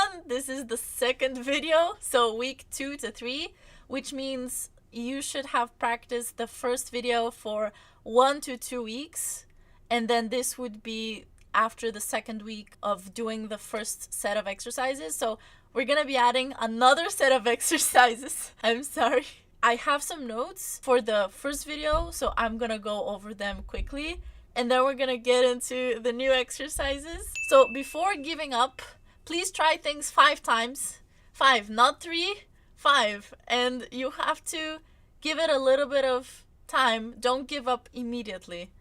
everyone. This is the second video, so week 2 to 3, which means you should have practiced the first video for 1 to 2 weeks, and then this would be after the second week of doing the first set of exercises. So we're gonna be adding another set of exercises. I'm sorry. I have some notes for the first video, so I'm gonna go over them quickly, and then we're gonna get into the new exercises. So before giving up, please try things 5 times. 5, not 3, 5. And you have to give it a little bit of time. Don't give up immediately.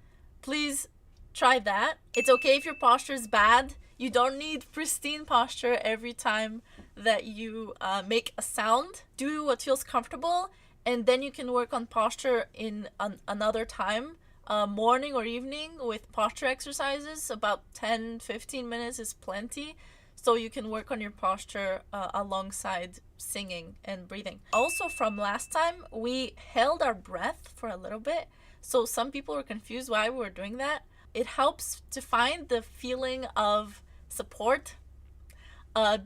Please try that. It's okay if your posture is bad. You don't need pristine posture every time that you make a sound. Do what feels comfortable, and then you can work on posture in another time, morning or evening, with posture exercises. About 10-15 minutes is plenty, so you can work on your posture alongside singing and breathing. Also, from last time, we held our breath for a little bit, so some people were confused why we were doing that. It helps to find the feeling of support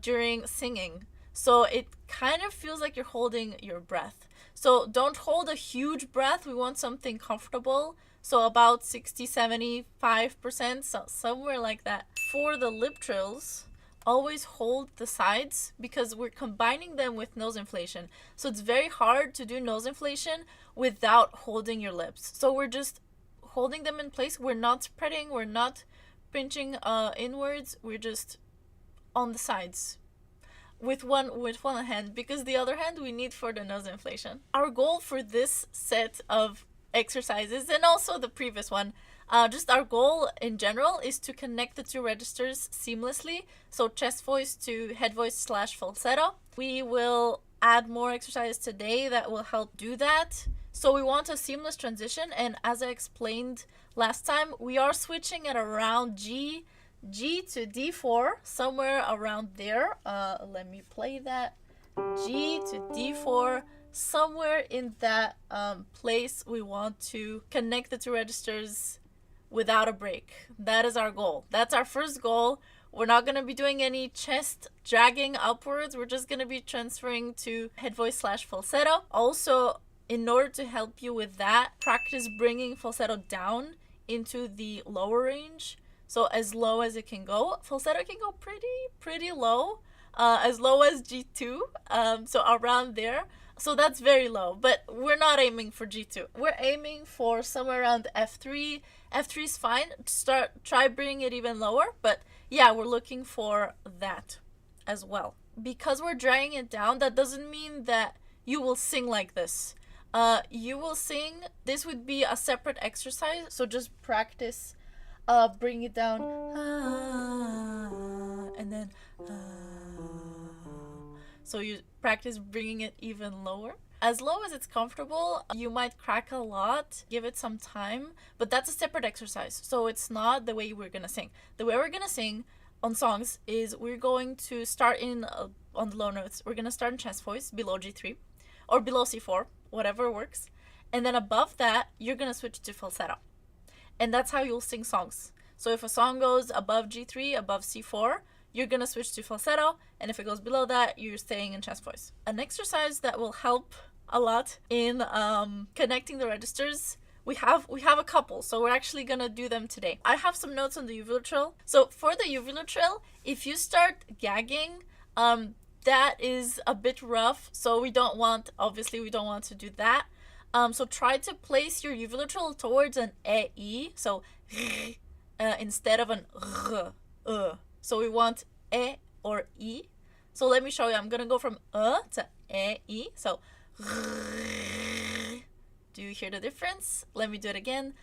during singing. So it kind of feels like you're holding your breath. So don't hold a huge breath. We want something comfortable. So about 60-75%, so somewhere like that. For the lip trills, always hold the sides because we're combining them with nose inflation. So it's very hard to do nose inflation without holding your lips. So we're just holding them in place. We're not spreading, we're not pinching inwards, we're just on the sides with one hand, because the other hand we need for the nose inflation. Our goal for this set of exercises, and also the previous one, just our goal in general is to connect the 2 registers seamlessly. So chest voice to head voice / falsetto. We will add more exercises today that will help do that. So we want a seamless transition, and as I explained last time, we are switching at around G to D4, somewhere around there. Let me play that. G to D4, somewhere in that place. We want to connect the 2 registers without a break. That is our goal. That's our first goal. We're not going to be doing any chest dragging upwards. We're just going to be transferring to head voice / falsetto. Also, in order to help you with that, practice bringing falsetto down into the lower range. So as low as it can go. Falsetto can go pretty low, as low as G2, so around there. So that's very low, but we're not aiming for G2. We're aiming for somewhere around F3. F3 is fine. Try bringing it even lower, but yeah, we're looking for that as well. Because we're dragging it down, that doesn't mean that you will sing like this. You will sing, this would be a separate exercise, so just practice bring it down, and then so you practice bringing it even lower. As low as it's comfortable. You might crack a lot, give it some time, but that's a separate exercise, so it's not the way we're gonna sing. The way we're gonna sing on songs is we're going to start in on the low notes. We're gonna start in chest voice below G3 or below C4, whatever works, and then above that you're gonna switch to falsetto. And that's how you'll sing songs. So if a song goes above G3, above C4, you're gonna switch to falsetto, and if it goes below that, you're staying in chest voice. An exercise that will help a lot in connecting the registers, we have a couple, so we're actually gonna do them today. I have some notes on the uvular trill. So for the uvular trill, if you start gagging, that is a bit rough, so we don't want to do that. So try to place your uvular trill towards an E, so instead of an So we want E or E. So let me show you. I'm gonna go from to E. So do you hear the difference? Let me do it again.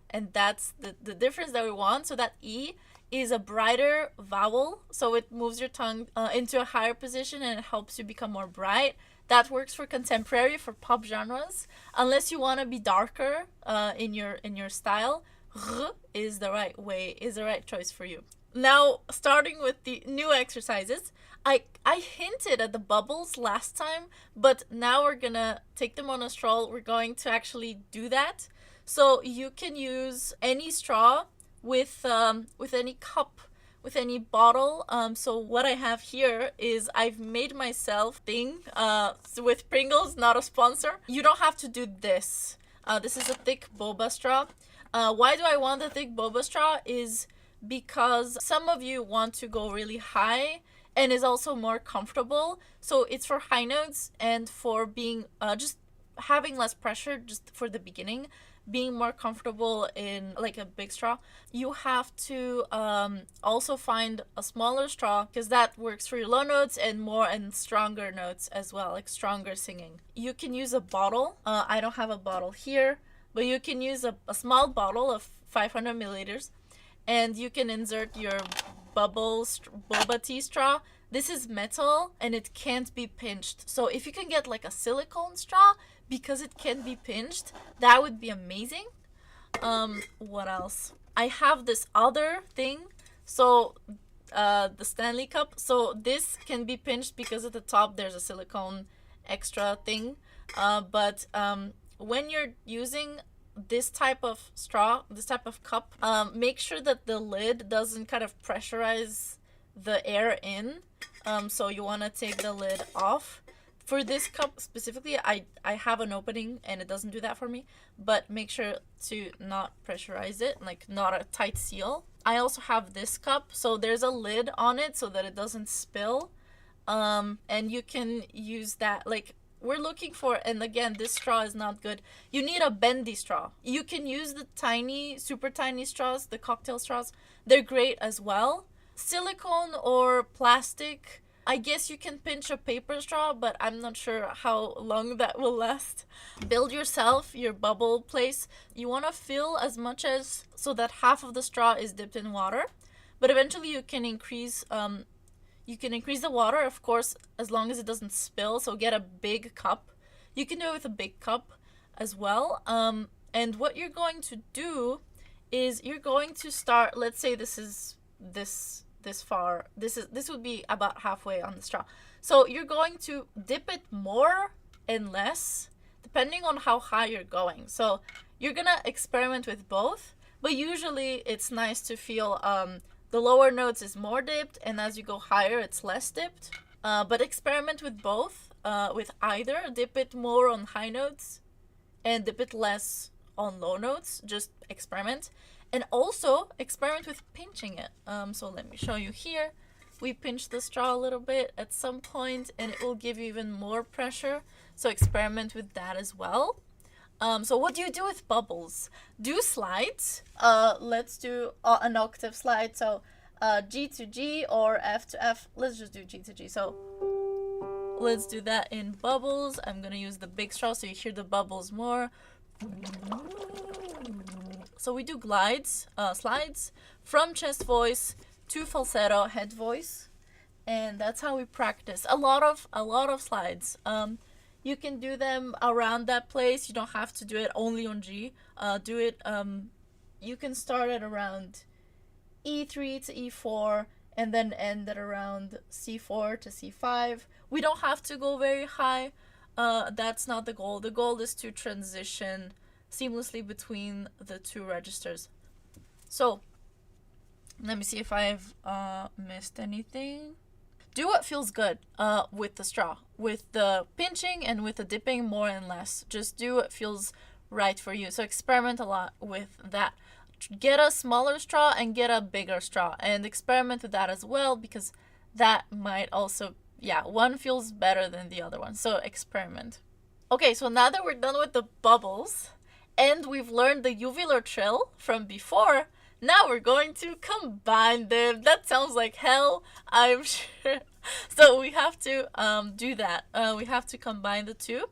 And that's the difference that we want. So that E is a brighter vowel, so it moves your tongue into a higher position and it helps you become more bright. That works for contemporary, for pop genres. Unless you want to be darker in your style, is the right choice for you. Now, starting with the new exercises, I hinted at the bubbles last time, but now we're gonna take them on a stroll. We're going to actually do that. So you can use any straw with any cup, with any bottle. So what I have here is I've made myself thing with Pringles, not a sponsor. You don't have to do this. This is a thick boba straw. Why do I want a thick boba straw is because some of you want to go really high and is also more comfortable. So it's for high notes and for being just having less pressure just for the beginning, being more comfortable in like a big straw. You have to also find a smaller straw because that works for your low notes and more and stronger notes as well, like stronger singing. You can use a bottle. I don't have a bottle here, but you can use a small bottle of 500 milliliters and you can insert your boba tea straw. This is metal and it can't be pinched. So if you can get like a silicone straw, because it can be pinched, that would be amazing. What else? I have this other thing. So the Stanley cup. So this can be pinched because at the top there's a silicone extra thing. But when you're using this type of straw, this type of cup, make sure that the lid doesn't kind of pressurize the air in. So you want to take the lid off. For this cup specifically, I have an opening and it doesn't do that for me, but make sure to not pressurize it, like not a tight seal. I also have this cup, so there's a lid on it so that it doesn't spill. And you can use that, like we're looking for, and again, this straw is not good. You need a bendy straw. You can use the tiny, super tiny straws, the cocktail straws. They're great as well. Silicone or plastic, I guess you can pinch a paper straw, but I'm not sure how long that will last. Build yourself your bubble place. You want to fill as much as so that half of the straw is dipped in water, but eventually you can increase the water, of course, as long as it doesn't spill. So get a big cup. You can do it with a big cup as well. And what you're going to do is you're going to start. Let's say this is this far. This would be about halfway on the straw. So you're going to dip it more and less depending on how high you're going. So you're gonna experiment with both, but usually it's nice to feel the lower notes is more dipped, and as you go higher it's less dipped. But experiment with both, with either. Dip it more on high notes and dip it less on low notes. Just experiment. And also experiment with pinching it. So let me show you here. We pinch the straw a little bit at some point and it will give you even more pressure. So experiment with that as well. So what do you do with bubbles? Do slides. Let's do an octave slide. So G to G or F to F. Let's just do G to G. So let's do that in bubbles. I'm gonna use the big straw so you hear the bubbles more. So we do slides from chest voice to falsetto head voice, and that's how we practice. A lot of slides. You can do them around that place. You don't have to do it only on G. Do it. You can start at around E3 to E4 and then end at around C4 to C5. We don't have to go very high. That's not the goal. The goal is to transition seamlessly between the two registers. So let me see if I've missed anything. Do what feels good with the straw, with the pinching and with the dipping more and less. Just do what feels right for you. So experiment a lot with that. Get a smaller straw and get a bigger straw and experiment with that as well, because that might also, one feels better than the other one. So experiment. Okay, so now that we're done with the bubbles and we've learned the uvular trill from before, now we're going to combine them. That sounds like hell, I'm sure. So we have to do that. We have to combine the two.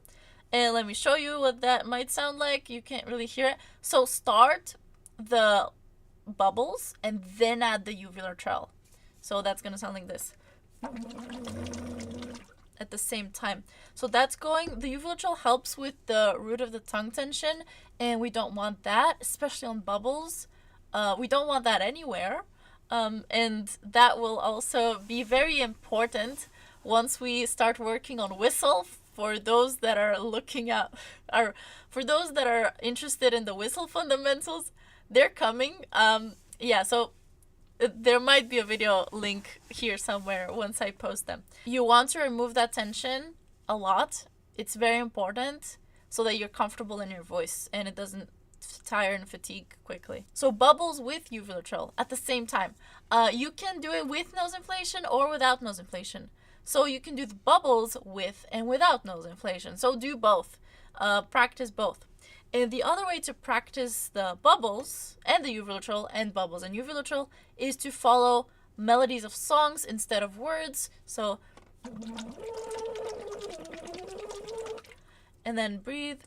And let me show you what that might sound like. You can't really hear it. So start the bubbles and then add the uvular trill. So that's going to sound like this at the same time. So that's going, the uvular trill helps with the root of the tongue tension, and we don't want that, especially on bubbles. We don't want that anywhere. And that will also be very important once we start working on whistle. For those that are looking at, for those that are interested in the whistle fundamentals, they're coming. So There might be a video link here somewhere once I post them. You want to remove that tension a lot. It's very important so that you're comfortable in your voice and it doesn't tire and fatigue quickly. So bubbles with uvular trill at the same time. You can do it with nose inflation or without nose inflation. So you can do the bubbles with and without nose inflation. So do both. Practice both. And the other way to practice the bubbles and the uvular trill and bubbles and uvular trill is to follow melodies of songs instead of words. So, and then breathe.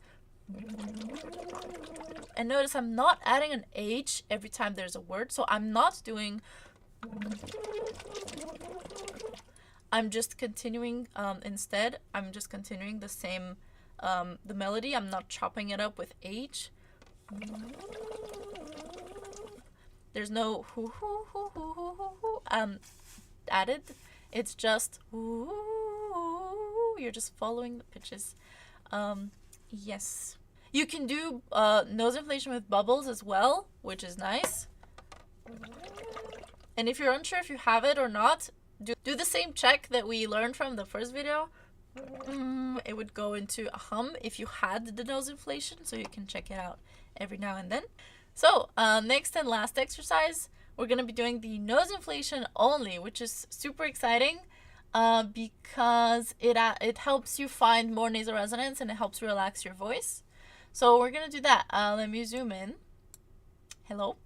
And notice I'm not adding an H every time there's a word. So I'm not doing, I'm just continuing instead. I'm just continuing the same the melody. I'm not chopping it up with H. There's no hoo hoo hoo hoo hoo hoo hoo added. It's just you're just following the pitches. Yes. You can do nose inflation with bubbles as well, which is nice. And if you're unsure if you have it or not, do the same check that we learned from the first video. It would go into a hum if you had the nose inflation, so you can check it out every now and then. So next and last exercise, we're going to be doing the nose inflation only, which is super exciting because it helps you find more nasal resonance and it helps relax your voice. So we're going to do that. Let me zoom in. Hello.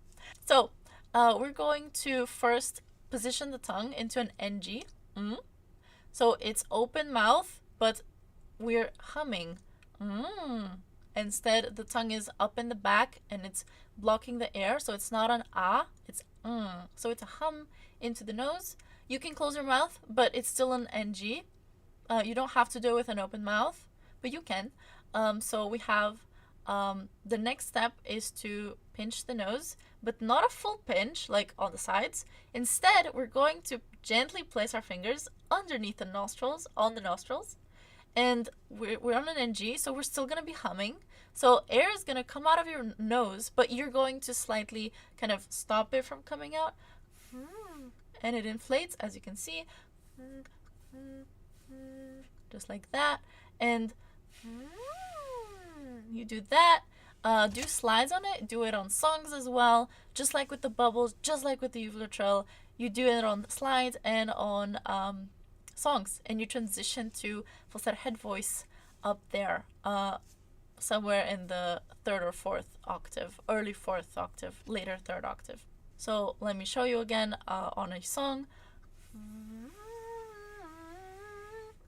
So we're going to first position the tongue into an NG. So it's open mouth, but we're humming. Instead, the tongue is up in the back and it's blocking the air. So it's not an ah, it's So it's a hum into the nose. You can close your mouth, but it's still an NG. You don't have to do it with an open mouth, but you can. So we have the next step is to pinch the nose, but not a full pinch like on the sides. Instead, we're going to gently place our fingers underneath the nostrils, on the nostrils, and we're on an NG, so we're still going to be humming. So air is going to come out of your nose, but you're going to slightly kind of stop it from coming out. And it inflates, as you can see, just like that. And you do that. Do slides on it. Do it on songs as well. Just like with the bubbles, just like with the uvular trill, you do it on the slides and on songs. And you transition to falsetto head voice up there, somewhere in the third or fourth octave, early fourth octave, later third octave. So let me show you again on a song.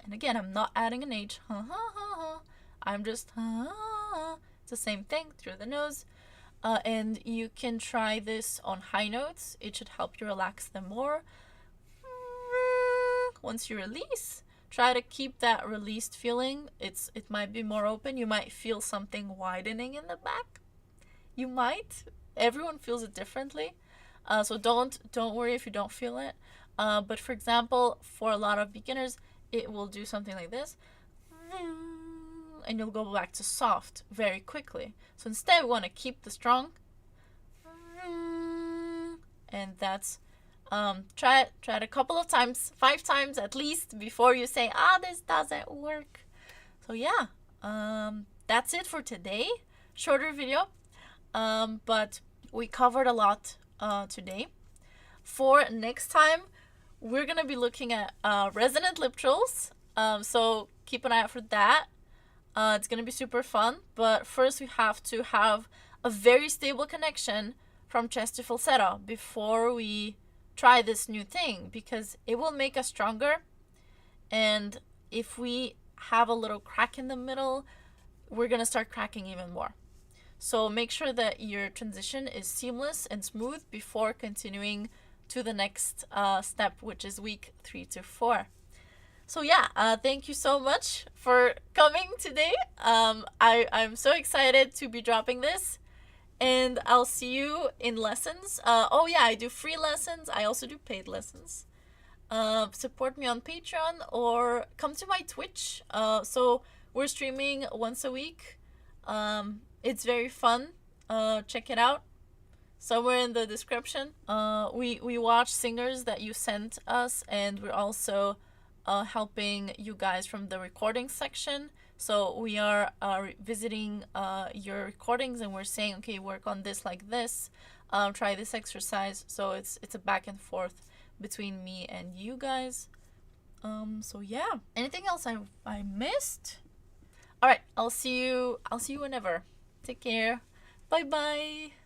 And again, I'm not adding an H. I'm just it's the same thing through the nose. And you can try this on high notes. It should help you relax them more. Once you release, try to keep that released feeling. It might be more open. You might feel something widening in the back. You might. Everyone feels it differently. So don't worry if you don't feel it. But for example, for a lot of beginners, it will do something like this. And you'll go back to soft very quickly. So instead, we want to keep the strong. And that's, try it a couple of times, 5 times at least, before you say, this doesn't work. So yeah, that's it for today. Shorter video, but we covered a lot today. For next time, we're going to be looking at resonant lip trills. So keep an eye out for that. It's going to be super fun, but first we have to have a very stable connection from chest to falsetto before we try this new thing, because it will make us stronger. And if we have a little crack in the middle, we're going to start cracking even more. So make sure that your transition is seamless and smooth before continuing to the next step, which is week 3 to 4. So yeah, thank you so much for coming today. I'm so excited to be dropping this, and I'll see you in lessons. Oh yeah, I do free lessons. I also do paid lessons. Support me on Patreon or come to my Twitch. So we're streaming once a week. It's very fun. Check it out. somewhere in the description. We watch singers that you sent us, and we're also helping you guys from the recording section. So we are visiting your recordings, and we're saying, okay, work on this like this, try this exercise. So it's a back and forth between me and you guys. So yeah, anything else I missed? All right, I'll see you whenever. Take care. Bye bye.